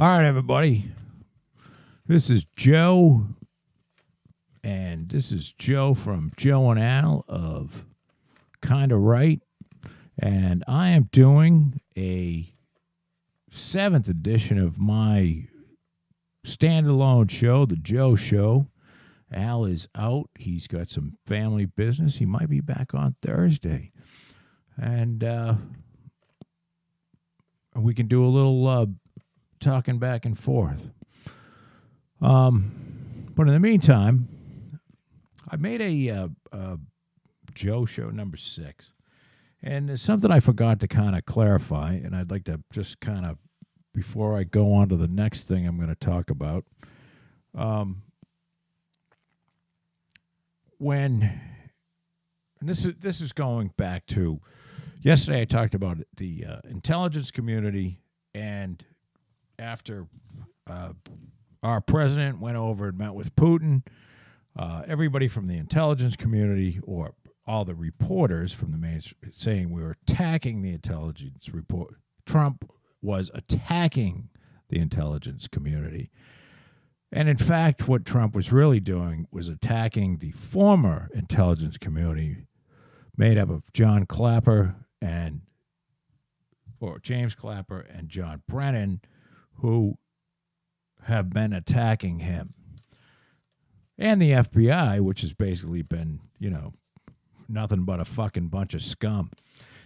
All right, everybody. This is Joe, and this is Joe from Joe and Al of Kinda Right, and I am doing a 7th edition of my standalone show, The Joe Show. Al is out. He's got some family business. He might be back on Thursday. And we can do a little talking back and forth. But in the meantime, I made a Joe Show number 6. And there's something I forgot to kind of clarify, and I'd like to just kind of, before I go on to the next thing I'm going to talk about, and this is going back to yesterday. I talked about the intelligence community, and after our president went over and met with Putin, everybody from the intelligence community, or all the reporters from the main, saying we were attacking the intelligence report. Trump was attacking the intelligence community. And in fact, what Trump was really doing was attacking the former intelligence community made up of James Clapper and John Brennan, who have been attacking him. And the FBI, which has basically been, nothing but a fucking bunch of scum.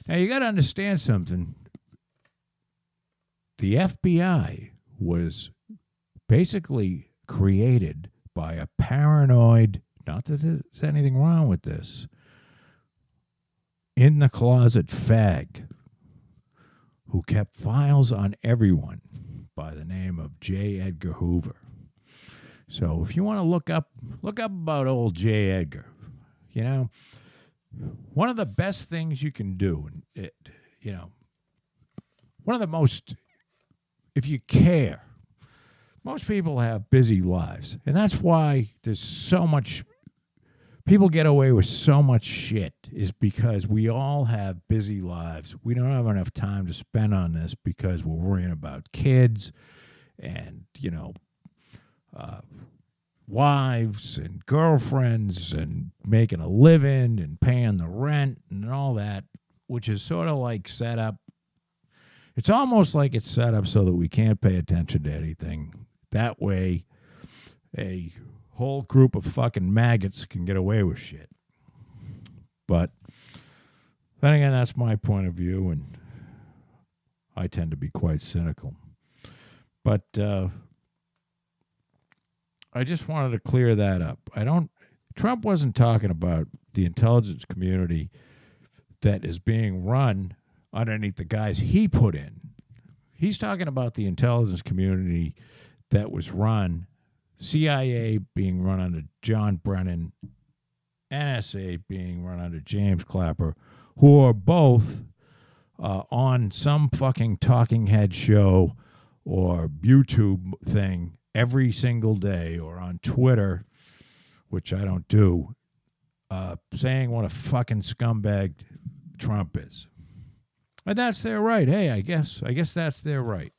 Now, you got to understand something. The FBI was basically created by a paranoid, not that there's anything wrong with this, in the closet fag who kept files on everyone by the name of J. Edgar Hoover. So if you want to look up about old J. Edgar, one of the best things you can do, one of the most, if you care, most people have busy lives. And that's why there's so much, people get away with so much shit, is because we all have busy lives. We don't have enough time to spend on this because we're worrying about kids and, wives and girlfriends and making a living and paying the rent and all that, which is sort of like set up. It's almost like it's set up so that we can't pay attention to anything. That way, a whole group of fucking maggots can get away with shit. But then again, that's my point of view, and I tend to be quite cynical. But I just wanted to clear that up. Trump wasn't talking about the intelligence community that is being run underneath the guys he put in. He's talking about the intelligence community that was run, CIA being run under John Brennan, NSA being run under James Clapper, who are both on some fucking talking head show or YouTube thing every single day, or on Twitter, which I don't do, saying what a fucking scumbag Trump is. And that's their right. Hey, I guess that's their right.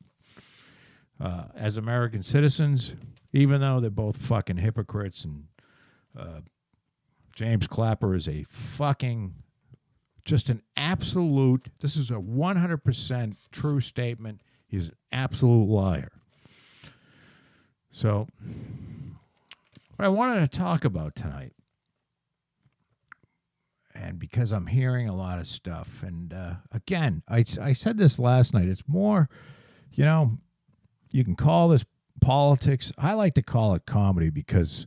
As American citizens, even though they're both fucking hypocrites, and James Clapper is a fucking, just an absolute, this is a 100% true statement, he's an absolute liar. So, what I wanted to talk about tonight, and because I'm hearing a lot of stuff, and again, I said this last night, it's more, you can call this politics. I like to call it comedy, because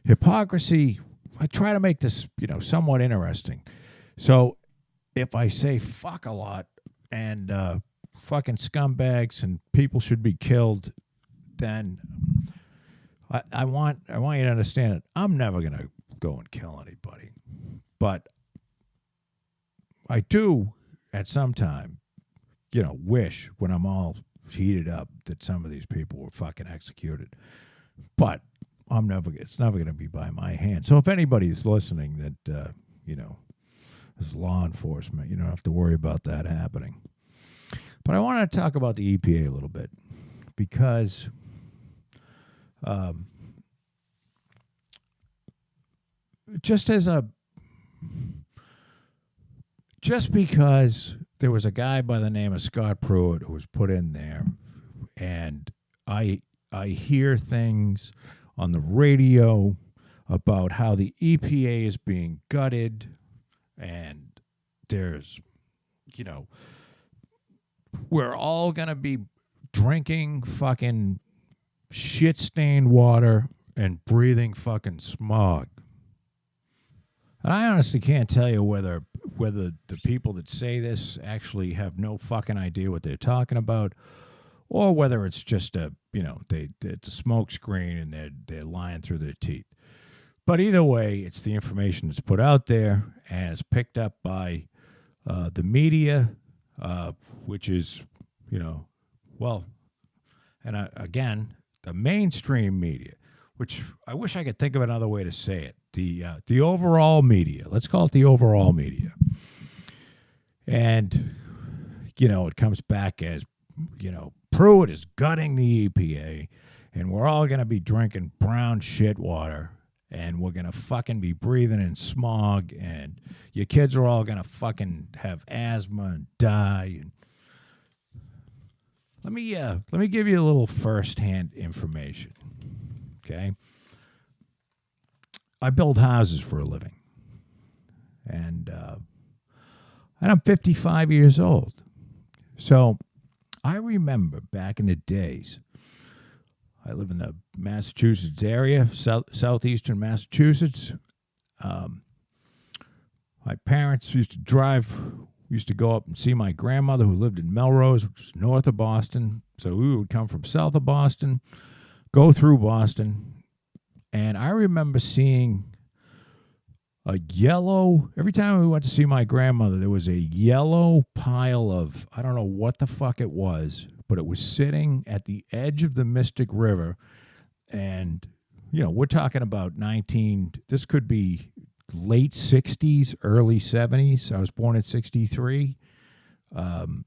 hypocrisy, I try to make this, somewhat interesting. So if I say fuck a lot and fucking scumbags and people should be killed, then I want you to understand it. I'm never going to go and kill anybody. But I do at some time, wish, when I'm all heated up, that some of these people were fucking executed. But it's never going to be by my hand. So if anybody's listening that, is law enforcement, you don't have to worry about that happening. But I want to talk about the EPA a little bit, because um, just as a just because there was a guy by the name of Scott Pruitt who was put in there, and I hear things on the radio about how the EPA is being gutted, and there's, you know, we're all gonna be drinking fucking shit stained water and breathing fucking smog. And I honestly can't tell you whether the people that say this actually have no fucking idea what they're talking about, or whether it's just a, you know, it's a smoke screen and they're lying through their teeth. But either way, it's the information that's put out there and it's picked up by the media, which is, you know, well, and again, the mainstream media, which I wish I could think of another way to say it. The overall media. Let's call it the overall media. And, you know, it comes back as, you know, Pruitt is gutting the EPA, and we're all going to be drinking brown shit water, and we're going to fucking be breathing in smog, and your kids are all going to fucking have asthma and die. And let me give you a little first-hand information, okay? I build houses for a living, and I'm 55 years old. So I remember back in the days, I live in the Massachusetts area, southeastern Massachusetts. My parents used to go up and see my grandmother who lived in Melrose, which is north of Boston. So we would come from south of Boston, go through Boston, and I remember seeing a yellow, every time we went to see my grandmother, there was a yellow pile of, I don't know what the fuck it was, but it was sitting at the edge of the Mystic River. And, you know, we're talking about this could be late 60s, early 70s. I was born in 63. And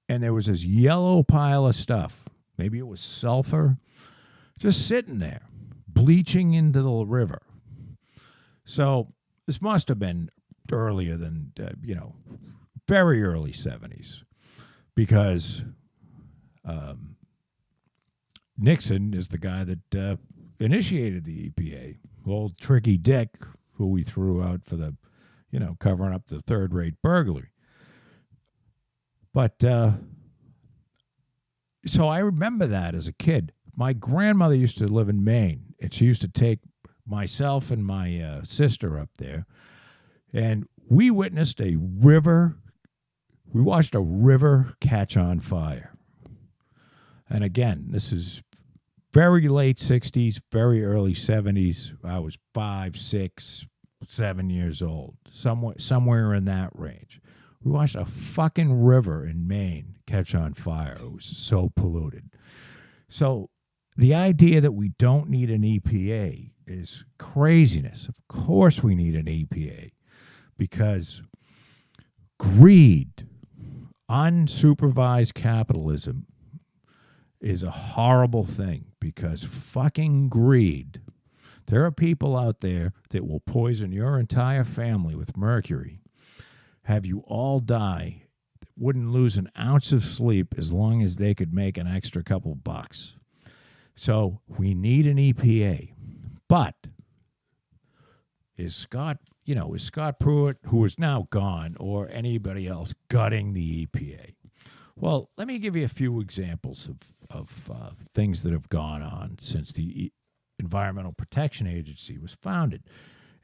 there was this yellow pile of stuff. Maybe it was sulfur, just sitting there, bleaching into the river. So this must have been earlier than, very early 70s, because Nixon is the guy that initiated the EPA. Old Tricky Dick, who we threw out for the, covering up the third-rate burglary. But so I remember that as a kid. My grandmother used to live in Maine, and she used to take myself and my sister up there, and we witnessed a river. We watched a river catch on fire. And again, this is very late 60s, very early 70s. I was 5, 6, 7 years old, somewhere in that range. We watched a fucking river in Maine catch on fire. It was so polluted. So the idea that we don't need an EPA is craziness. Of course we need an EPA, because greed, unsupervised capitalism is a horrible thing, because fucking greed. There are people out there that will poison your entire family with mercury, have you all die, wouldn't lose an ounce of sleep as long as they could make an extra couple bucks. So we need an EPA. But is Scott Pruitt, who is now gone, or anybody else gutting the EPA? Well, let me give you a few examples of things that have gone on since the Environmental Protection Agency was founded.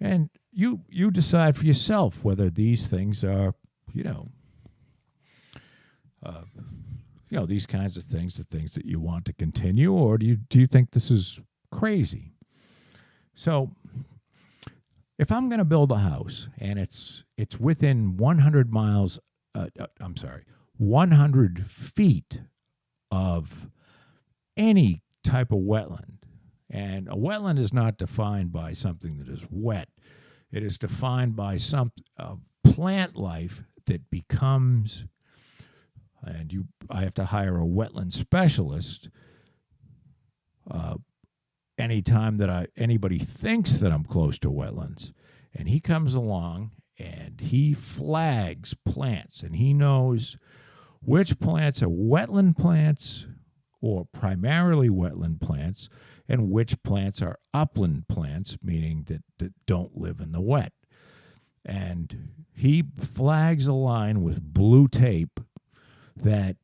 And you decide for yourself whether these things are, these kinds of things, the things that you want to continue, or do you think this is crazy? So if I'm going to build a house and it's within 100 miles, 100 feet of any type of wetland, and a wetland is not defined by something that is wet. It is defined by some plant life that becomes and I have to hire a wetland specialist anytime that anybody thinks that I'm close to wetlands, and he comes along and he flags plants, and he knows which plants are wetland plants or primarily wetland plants, and which plants are upland plants, meaning that don't live in the wet. And he flags a line with blue tape that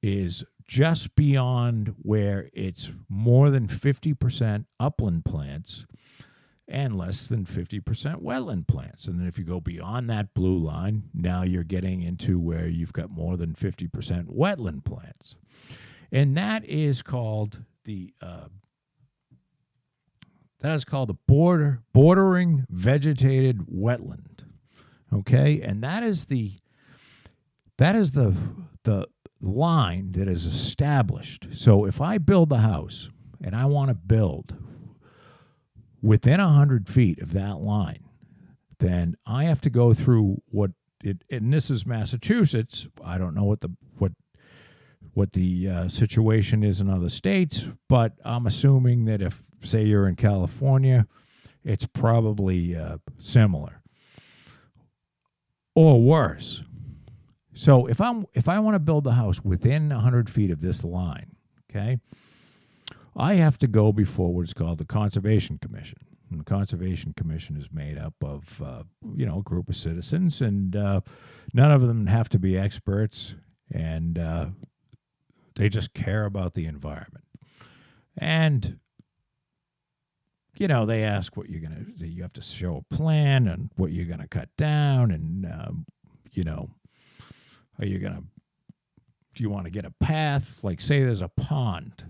is just beyond where it's more than 50% upland plants and less than 50% wetland plants. And then if you go beyond that blue line, now you're getting into where you've got more than 50% wetland plants. And that is called the bordering vegetated wetland. Okay? And that is the line that is established. So if I build a house and I want to build within 100 feet of that line, then I have to go through and this is Massachusetts. I don't know what the situation is in other states, but I'm assuming that if, say, you're in California, it's probably similar or worse. So if I want to build a house within 100 feet of this line, okay, I have to go before what's called the Conservation Commission. And the Conservation Commission is made up of a group of citizens, and none of them have to be experts, and they just care about the environment. And they ask what you're going to. You have to show a plan and what you're going to cut down, and do you want to get a path? Like, say there's a pond,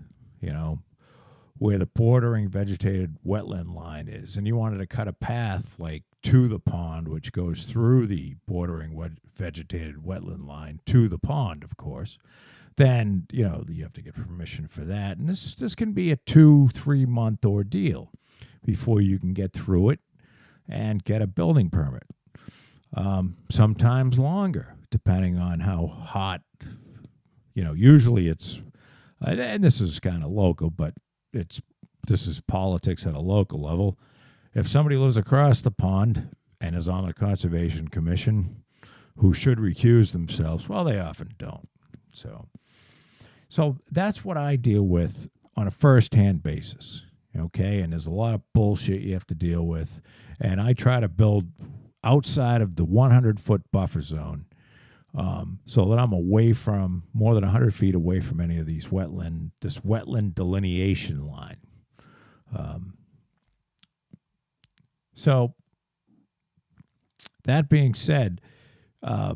where the bordering vegetated wetland line is, and you wanted to cut a path, like, to the pond, which goes through the bordering vegetated wetland line to the pond, of course, then, you have to get permission for that. And this can be a 2-3 month ordeal before you can get through it and get a building permit. Sometimes longer, depending on how hot, usually it's, and this is kind of local, but this is politics at a local level. If somebody lives across the pond and is on the Conservation Commission who should recuse themselves, well, they often don't. So that's what I deal with on a first-hand basis, okay? And there's a lot of bullshit you have to deal with, and I try to build outside of the 100-foot buffer zone, so that I'm more than 100 feet away from any of this wetland delineation line. So that being said, a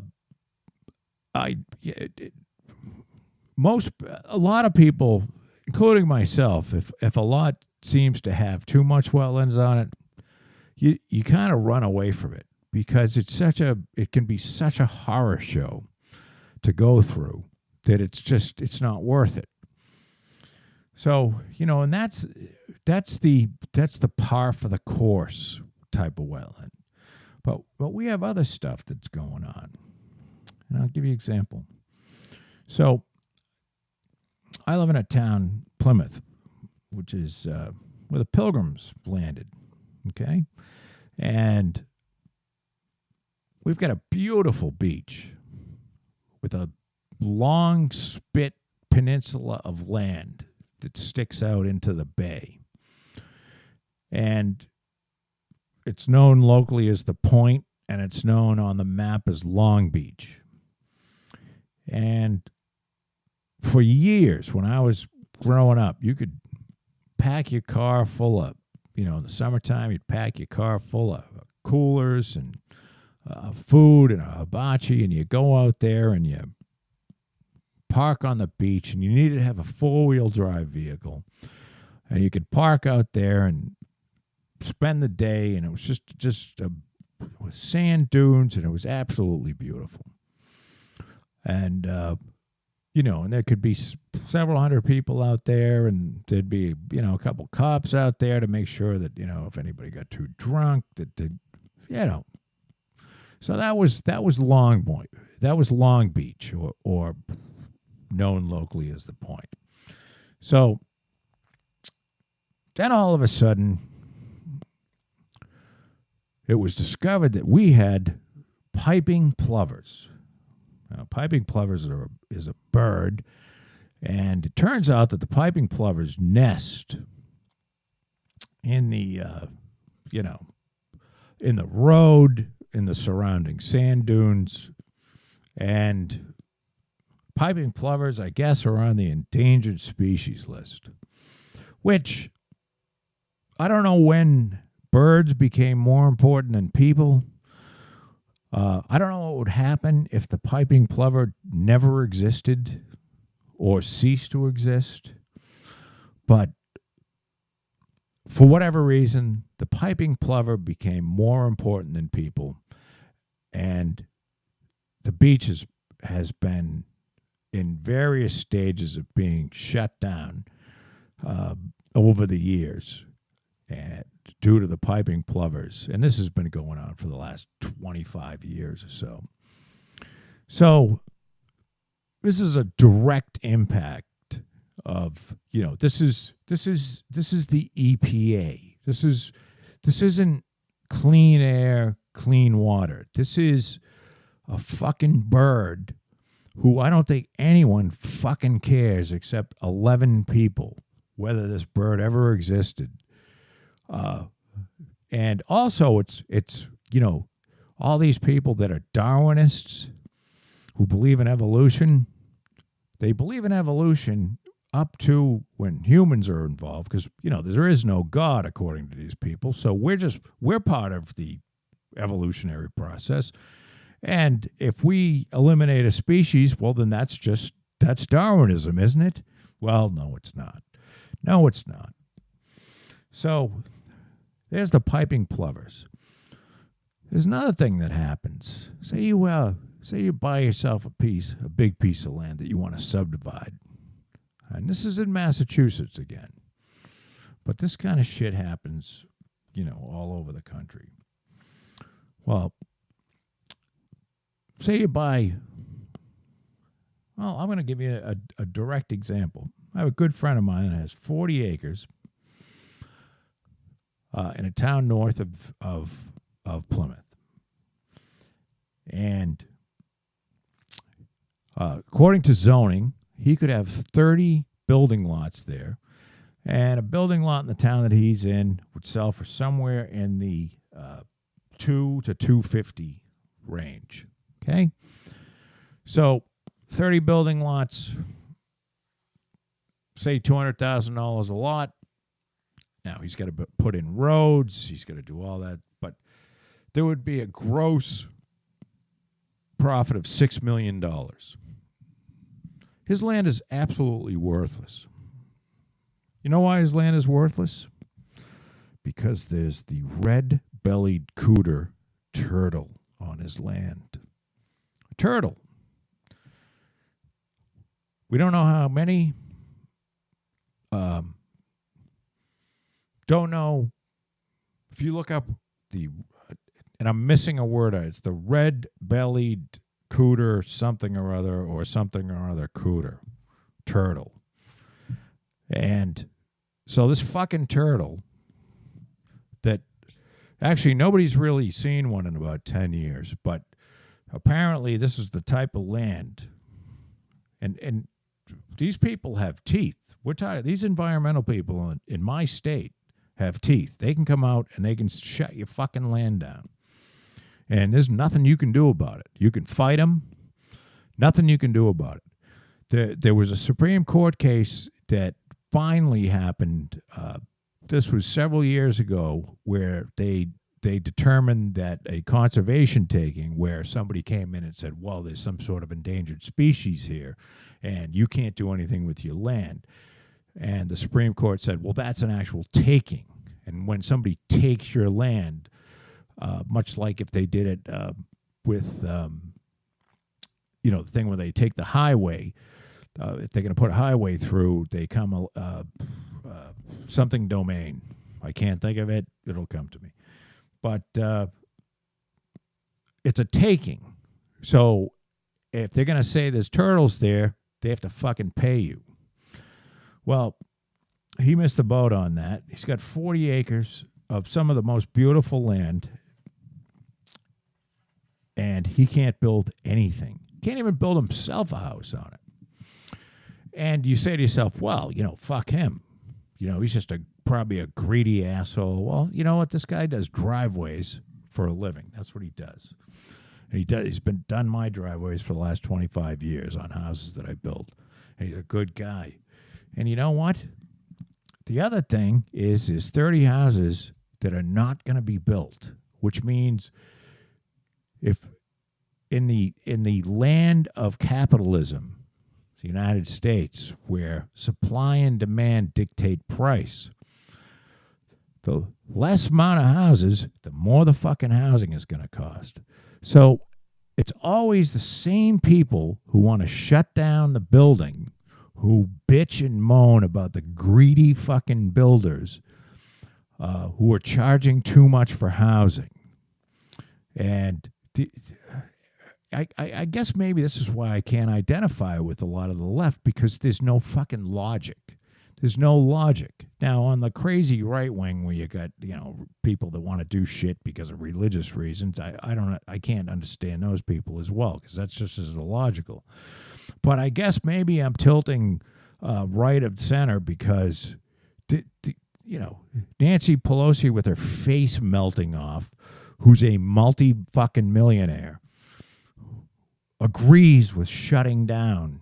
lot of people, including myself, if a lot seems to have too much wetlands on it, you kind of run away from it, because it can be such a horror show to go through that it's not worth it. So, and that's the par for the course type of wetland. But we have other stuff that's going on. And I'll give you an example. So I live in a town, Plymouth, which is where the Pilgrims landed, okay? And we've got a beautiful beach with a long spit peninsula of land that sticks out into the bay. And it's known locally as the Point, and it's known on the map as Long Beach. And for years, when I was growing up, you could pack your car full of, in the summertime, you'd pack your car full of coolers and food and a hibachi, and you go out there and you park on the beach, and you needed to have a four-wheel drive vehicle, and you could park out there and spend the day, and it was just with sand dunes, and it was absolutely beautiful. And and there could be several hundred people out there, and there'd be a couple cops out there to make sure that if anybody got too drunk, So that was Long Beach, or known locally as the Point. So then all of a sudden, it was discovered that we had piping plovers. Now, piping plovers is a bird, and it turns out that the piping plovers nest in the, in the road, in the surrounding sand dunes, and piping plovers, I guess, are on the endangered species list, which I don't know when birds became more important than people. I don't know what would happen if the piping plover never existed or ceased to exist. But for whatever reason, the piping plover became more important than people. And the beach has been in various stages of being shut down over the years. And due to the piping plovers. And this has been going on for the last 25 years or so. So this is a direct impact of, this is the EPA. This isn't clean air, clean water. This is a fucking bird who I don't think anyone fucking cares except 11 people whether this bird ever existed. And also it's all these people that are Darwinists who believe in evolution. They believe in evolution up to when humans are involved, because there is no God according to these people. So we're part of the evolutionary process. And if we eliminate a species, well, then that's Darwinism, isn't it? Well, no, it's not. No, it's not. So there's the piping plovers. There's another thing that happens. Say you buy yourself a big piece of land that you want to subdivide. And this is in Massachusetts again. But this kind of shit happens, all over the country. Well, say you buy, I'm going to give you a direct example. I have a good friend of mine that has 40 acres in a town north of Plymouth. And according to zoning, he could have 30 building lots there. And a building lot in the town that he's in would sell for somewhere in the $2 to $250 range. Okay? So 30 building lots, say $200,000 a lot. Now, he's got to put in roads. He's got to do all that. But there would be a gross profit of $6 million. His land is absolutely worthless. You know why his land is worthless? Because there's the red-bellied cooter turtle on his land. A turtle. We don't know how many. Don't know. If you look up and I'm missing a word, it's the red-bellied cooter something or other cooter turtle. And so this fucking turtle that actually nobody's really seen one in about 10 years, but apparently this is the type of land. And these people have teeth. We're tired. These environmental people in my state have teeth. They can come out and they can shut your fucking land down. And there's nothing you can do about it. You can fight them. Nothing you can do about it. There was a Supreme Court case that finally happened. This was several years ago, where they determined that a conservation taking, where somebody came in and said, well, there's some sort of endangered species here, and you can't do anything with your land. And the Supreme Court said, well, that's an actual taking. And when somebody takes your land, much like if they did it with, the thing where they take the highway, if they're going to put a highway through, they come something domain. I can't think of it. It'll come to me. But it's a taking. So if they're going to say there's turtles there, They have to fucking pay you. Well, he missed the boat on that. He's got 40 acres of some of the most beautiful land, and he can't build anything. Can't even build himself a house on it. And you say to yourself, well, fuck him. He's just probably a greedy asshole. Well, you know what? This guy does driveways for a living. That's what he does. And he's been done my driveways for the last 25 years on houses that I built. And he's a good guy. And you know what? The other thing is 30 houses that are not going to be built, which means if in the land of capitalism, the United States, where supply and demand dictate price, the less amount of houses, the more the fucking housing is going to cost. So it's always the same people who want to shut down the building, who bitch and moan about the greedy fucking builders who are charging too much for housing. And I guess maybe this is why I can't identify with a lot of the left, because there's no fucking logic. There's no logic. Now, on the crazy right wing, where you got people that want to do shit because of religious reasons, I can't understand those people as well, because that's just as illogical. But I guess maybe I'm tilting right of center because Nancy Pelosi, with her face melting off, who's a multi-fucking millionaire, agrees with shutting down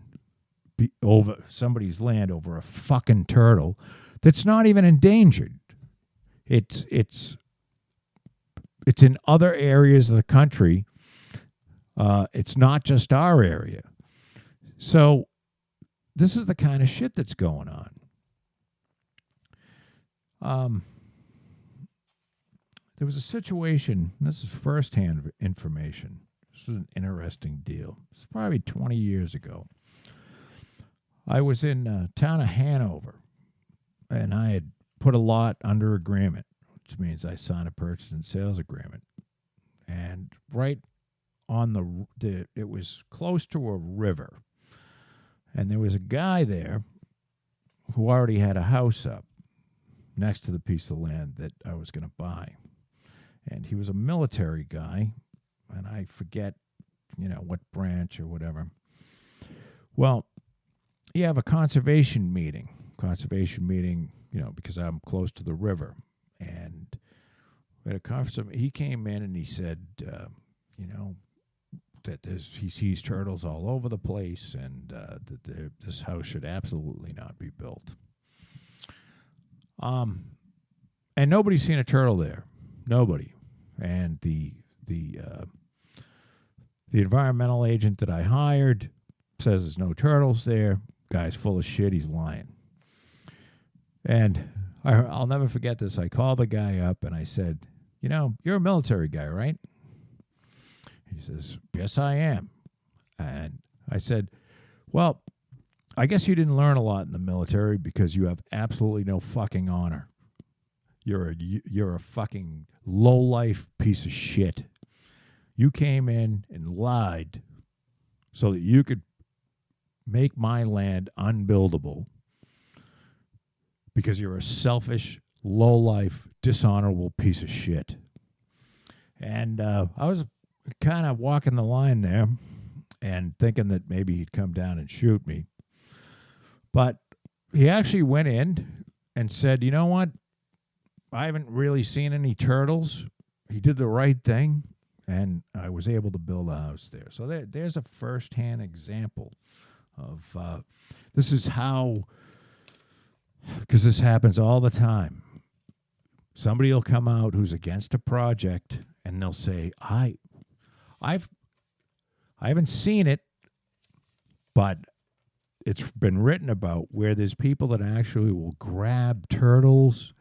over somebody's land over a fucking turtle that's not even endangered. It's in other areas of the country. It's not just our area. So this is the kind of shit that's going on. There was a situation, this is firsthand information. This was an interesting deal. It's probably 20 years ago. I was in town of Hanover, and I had put a lot under agreement, which means I signed a purchase and sales agreement. And right on it was close to a river. And there was a guy there who already had a house up next to the piece of land that I was going to buy. And he was a military guy, and I forget, what branch or whatever. Well, you have a conservation meeting, because I'm close to the river. And at a conference, he came in and he said, that he sees turtles all over the place, and that this house should absolutely not be built. And nobody's seen a turtle there. Nobody. And the environmental agent that I hired says there's no turtles there. Guy's full of shit. He's lying. And I'll never forget this. I called the guy up and I said, you're a military guy, right? He says, yes, I am. And I said, well, I guess you didn't learn a lot in the military because you have absolutely no fucking honor. You're a fucking low-life piece of shit. You came in and lied so that you could make my land unbuildable because you're a selfish, low-life, dishonorable piece of shit. And I was kind of walking the line there and thinking that maybe he'd come down and shoot me. But he actually went in and said, you know what? I haven't really seen any turtles. He did the right thing, and I was able to build a house there. So there's a first-hand example of this is how, because this happens all the time. Somebody will come out who's against a project, and they'll say, I haven't seen it, but it's been written about where there's people that actually will grab turtles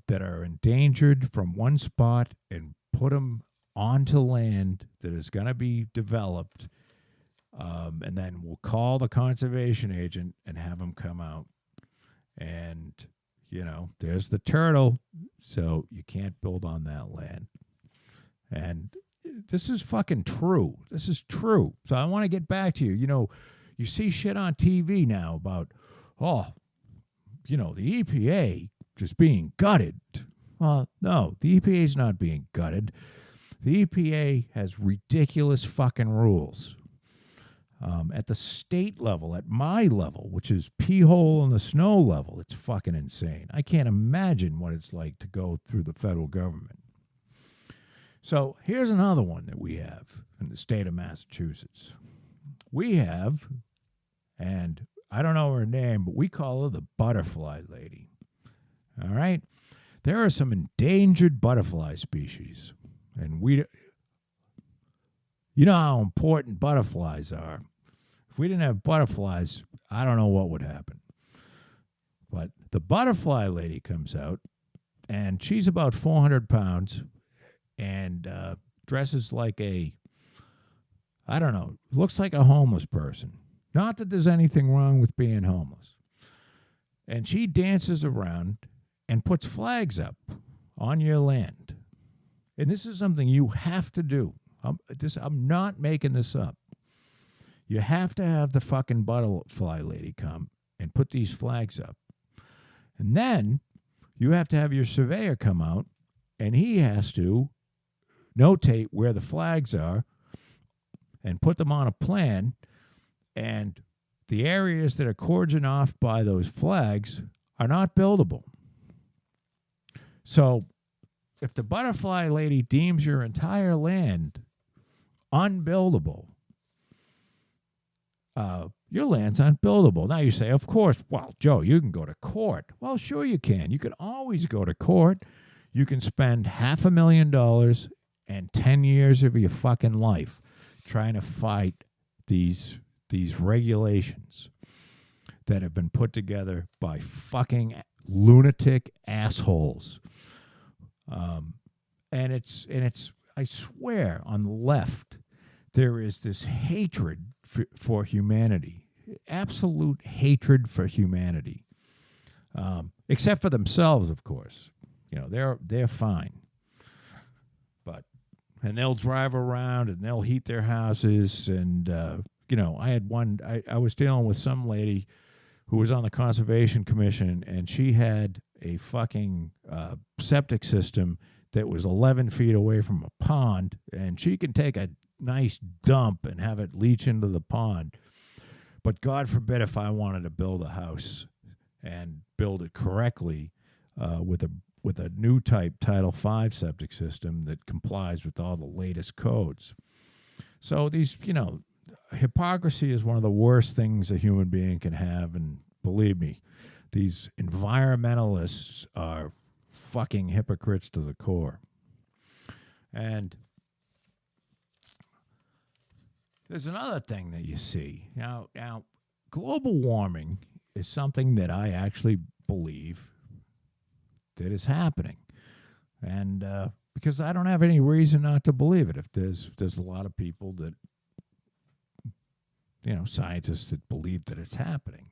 that are endangered from one spot and put them onto land that is going to be developed, and then we'll call the conservation agent and have them come out. And, there's the turtle, so you can't build on that land. And this is fucking true. This is true. So I want to get back to you. You see shit on TV now about, the EPA just being gutted. Well, no, the EPA is not being gutted. The EPA has ridiculous fucking rules. At the state level, at my level, which is pee hole in the snow level, it's fucking insane. I can't imagine what it's like to go through the federal government. So here's another one that we have in the state of Massachusetts. We have, and I don't know her name, but we call her the butterfly lady. All right? There are some endangered butterfly species, and you know how important butterflies are. If we didn't have butterflies, I don't know what would happen. But the butterfly lady comes out, and she's about 400 pounds and dresses like looks like a homeless person. Not that there's anything wrong with being homeless. And she dances around and puts flags up on your land. And this is something you have to do. I'm not making this up. You have to have the fucking butterfly lady come and put these flags up. And then you have to have your surveyor come out, and he has to notate where the flags are and put them on a plan. And the areas that are cordoned off by those flags are not buildable. So if the butterfly lady deems your entire land unbuildable, your land's unbuildable. Now you say, of course, well, Joe, you can go to court. Well, sure you can. You can always go to court. You can spend $500,000 and 10 years of your fucking life trying to fight these regulations that have been put together by fucking lunatic assholes. And it's I swear, on the left, there is this hatred for humanity, absolute hatred for humanity, except for themselves, of course. They're fine, and they'll drive around and they'll heat their houses. And I had one. I was dealing with some lady who was on the Conservation Commission, and she had a fucking septic system that was 11 feet away from a pond, and she can take a nice dump and have it leach into the pond. But God forbid if I wanted to build a house and build it correctly with a new type Title V septic system that complies with all the latest codes. So these, hypocrisy is one of the worst things a human being can have, and believe me, these environmentalists are fucking hypocrites to the core. And there's another thing that you see. Now, global warming is something that I actually believe that is happening. And because I don't have any reason not to believe it. If there's a lot of people that, scientists that believe that it's happening.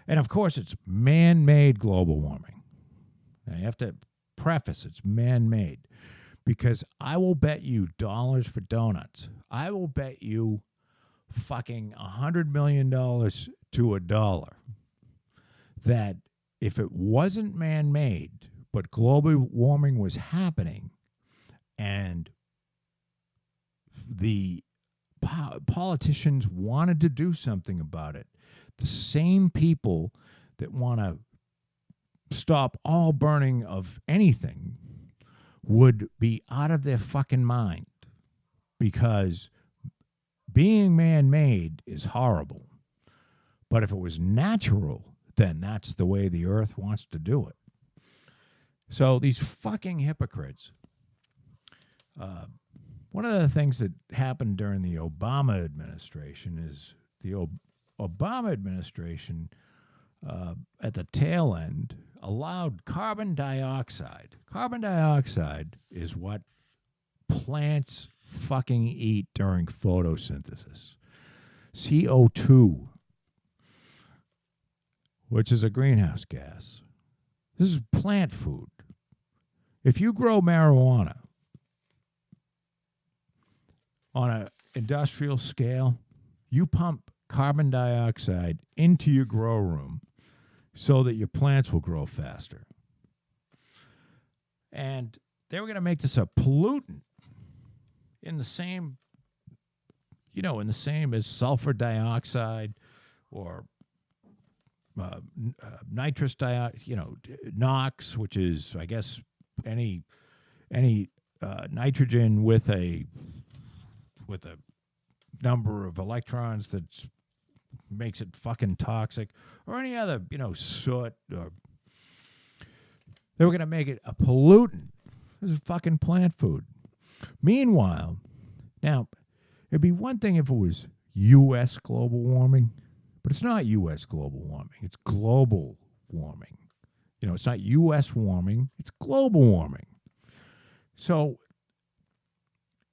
And of course, it's man-made global warming. Now, you have to preface it's man-made, because I will bet you dollars for donuts. I will bet you fucking $100 million to a dollar that if it wasn't man-made, but global warming was happening, and the politicians wanted to do something about it, the same people that want to stop all burning of anything would be out of their fucking mind, because being man-made is horrible. But if it was natural, then that's the way the earth wants to do it. So these fucking hypocrites. One of the things that happened during the Obama administration is the Obama administration at the tail end allowed carbon dioxide. Carbon dioxide is what plants fucking eat during photosynthesis. CO2, which is a greenhouse gas. This is plant food. If you grow marijuana on an industrial scale, you pump carbon dioxide into your grow room so that your plants will grow faster. And they were going to make this a pollutant in the same, in the same as sulfur dioxide or nitrous dioxide, NOx, which is, I guess, any nitrogen with a number of electrons that makes it fucking toxic, or any other, soot. Or they were going to make it a pollutant. This is fucking plant food. Meanwhile, now, it'd be one thing if it was U.S. global warming, but it's not U.S. global warming. It's global warming. It's not U.S. warming. It's global warming. So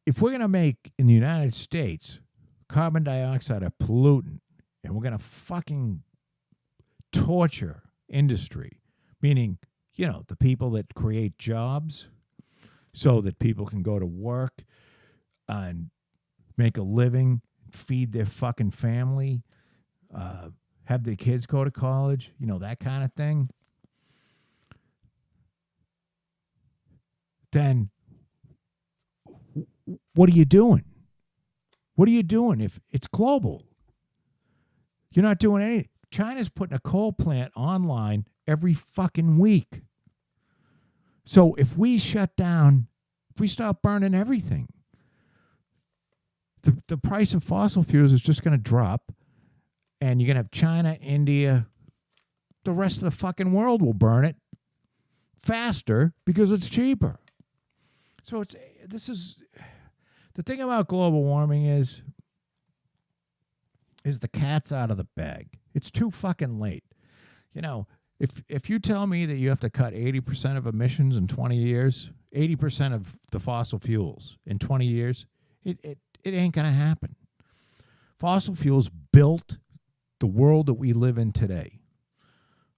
if we're going to make, in the United States, carbon dioxide a pollutant, and we're going to fucking torture industry, meaning, the people that create jobs so that people can go to work and make a living, feed their fucking family, have their kids go to college, that kind of thing, then what are you doing? What are you doing if it's global? You're not doing anything. China's putting a coal plant online every fucking week. So if we shut down, if we stop burning everything, the price of fossil fuels is just going to drop, and you're going to have China, India, the rest of the fucking world will burn it faster because it's cheaper. So the thing about global warming is the cat's out of the bag. It's too fucking late. If you tell me that you have to cut 80% of emissions in 20 years, 80% of the fossil fuels in 20 years, it ain't going to happen. Fossil fuels built the world that we live in today,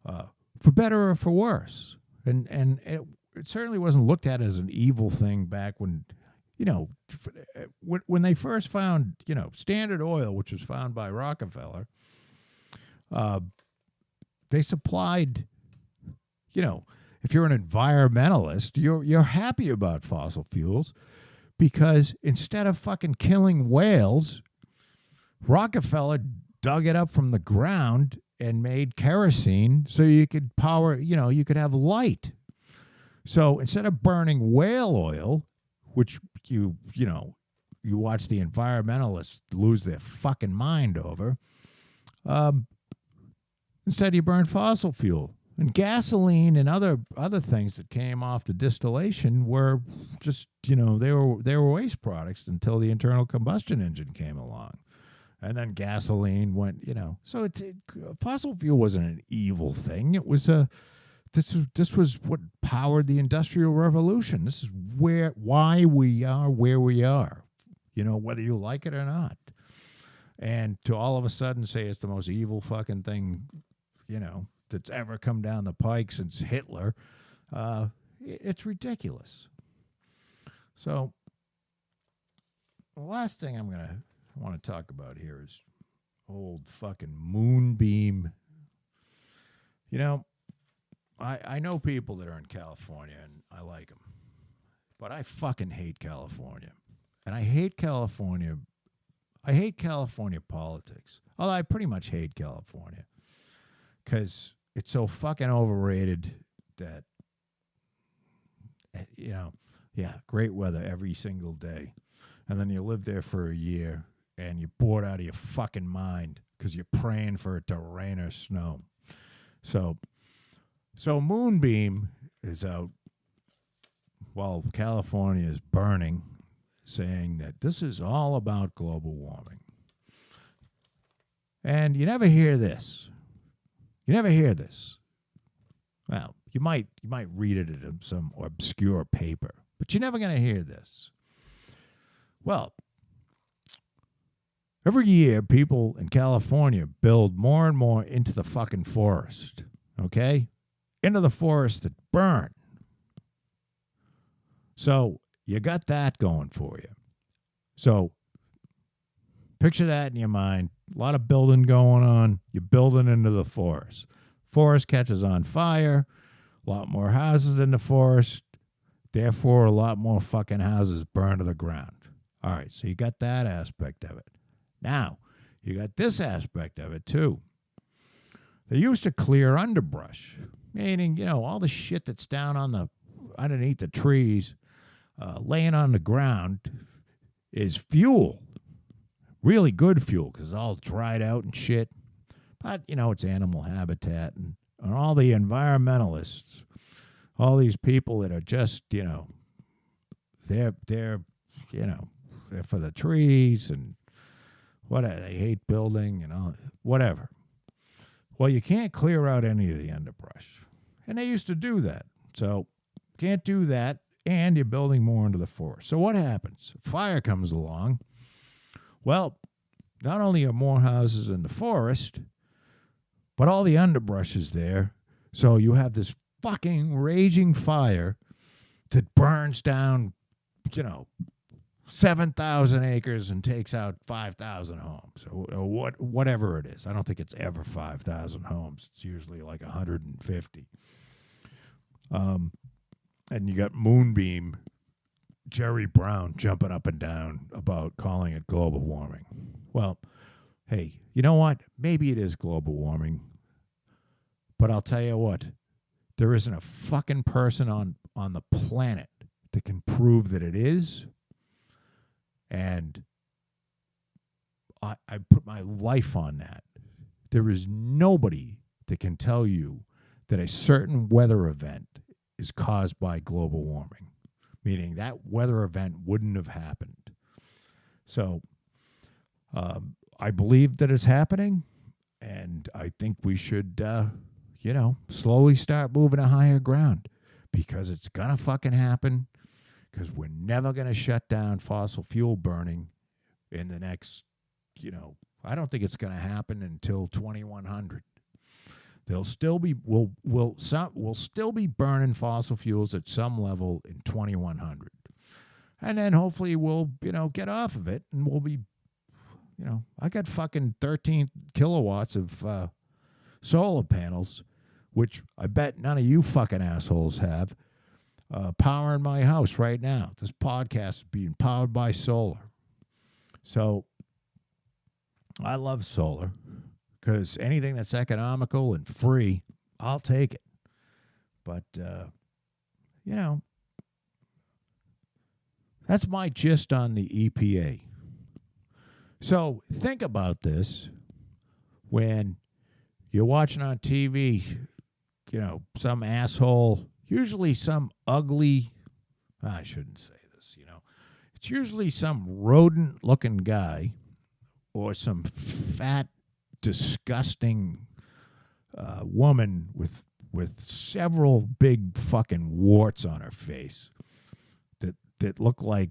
for better or for worse. And it certainly wasn't looked at as an evil thing back when, when they first found, Standard Oil, which was found by Rockefeller. They supplied, if you're an environmentalist, you're happy about fossil fuels because instead of fucking killing whales, Rockefeller dug it up from the ground and made kerosene so you could power, you could have light. So instead of burning whale oil, which you watch the environmentalists lose their fucking mind over, instead you burn fossil fuel. And gasoline and other things that came off the distillation were just, they were waste products until the internal combustion engine came along. And then gasoline went, So fossil fuel wasn't an evil thing. It was this was what powered the Industrial Revolution. This is why we are where we are, whether you like it or not. And to all of a sudden say it's the most evil fucking thing, that's ever come down the pike since Hitler, it's ridiculous. So the last thing I want to talk about here is old fucking moonbeam. I know people that are in California, and I like them. But I fucking hate California. And I hate California. I hate California politics. Although I pretty much hate California. Because it's so fucking overrated that, great weather every single day. And then you live there for a year, and you're bored out of your fucking mind because you're praying for it to rain or snow. So Moonbeam is out while California is burning, saying that this is all about global warming. And you never hear this. Well, you might read it in some obscure paper, but you're never going to hear this. Well, every year people in California build more and more into the fucking forest, okay? Into the forest that burn. So you got that going for you. So picture that in your mind. A lot of building going on. You're building into the forest. Forest catches on fire. A lot more houses in the forest. Therefore, a lot more fucking houses burn to the ground. All right, so you got that aspect of it. Now, you got this aspect of it, too. They used to clear underbrush, meaning, all the shit that's down underneath the trees, laying on the ground is fuel. Really good fuel because it's all dried out and shit. But, it's animal habitat. And all the environmentalists, all these people that are just, they're for the trees and they hate building and all, whatever. Well, you can't clear out any of the underbrush. And they used to do that. So, can't do that, and you're building more into the forest. So what happens? Fire comes along. Well, not only are more houses in the forest, but all the underbrush is there. So you have this fucking raging fire that burns down, 7,000 acres and takes out 5,000 homes or whatever it is. I don't think it's ever 5,000 homes. It's usually like 150. And you got Moonbeam, Jerry Brown jumping up and down about calling it global warming. Well, hey, you know what? Maybe it is global warming. But I'll tell you what. There isn't a fucking person on the planet that can prove that it is. And I put my life on that. There is nobody that can tell you that a certain weather event is caused by global warming, meaning that weather event wouldn't have happened. So I believe that it's happening, and I think we should, slowly start moving to higher ground because it's going to fucking happen. Because we're never going to shut down fossil fuel burning in the next, I don't think it's going to happen until 2100. They'll still be, we'll still be burning fossil fuels at some level in 2100. And then hopefully we'll, get off of it and we'll be, I got fucking 13 kilowatts of solar panels, which I bet none of you fucking assholes have. Powering my house right now. This podcast is being powered by solar. So I love solar because anything that's economical and free, I'll take it. But, that's my gist on the EPA. So think about this when you're watching on TV, some asshole. Usually some ugly, I shouldn't say this, It's usually some rodent-looking guy or some fat, disgusting woman with several big fucking warts on her face that look like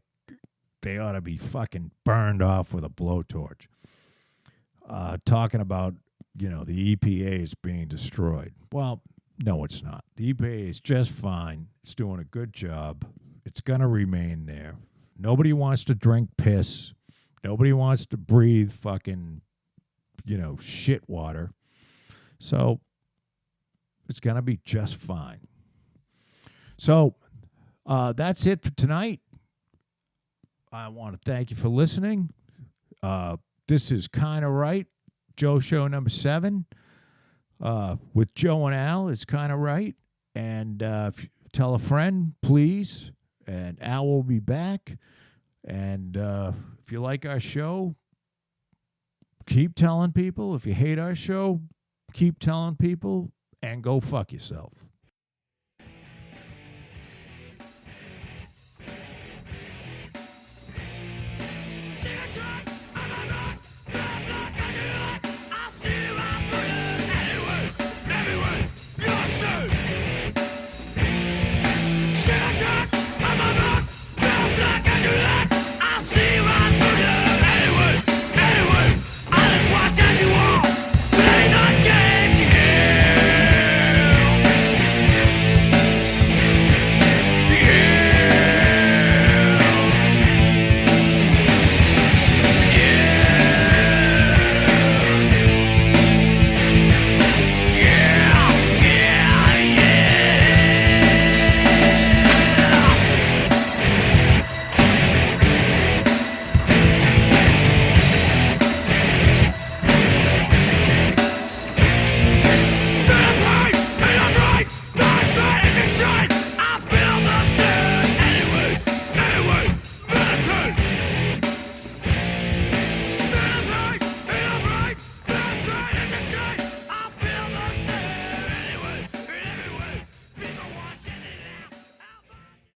they ought to be fucking burned off with a blowtorch. Talking about, the EPA is being destroyed. Well, no, it's not. The EPA is just fine. It's doing a good job. It's going to remain there. Nobody wants to drink piss. Nobody wants to breathe fucking, shit water. So it's going to be just fine. So that's it for tonight. I want to thank you for listening. This is Kinda Right, Joe Show number 7. With Joe and Al, it's kind of right. And if you tell a friend, please. And Al will be back. And if you like our show, keep telling people. If you hate our show, keep telling people. And go fuck yourself.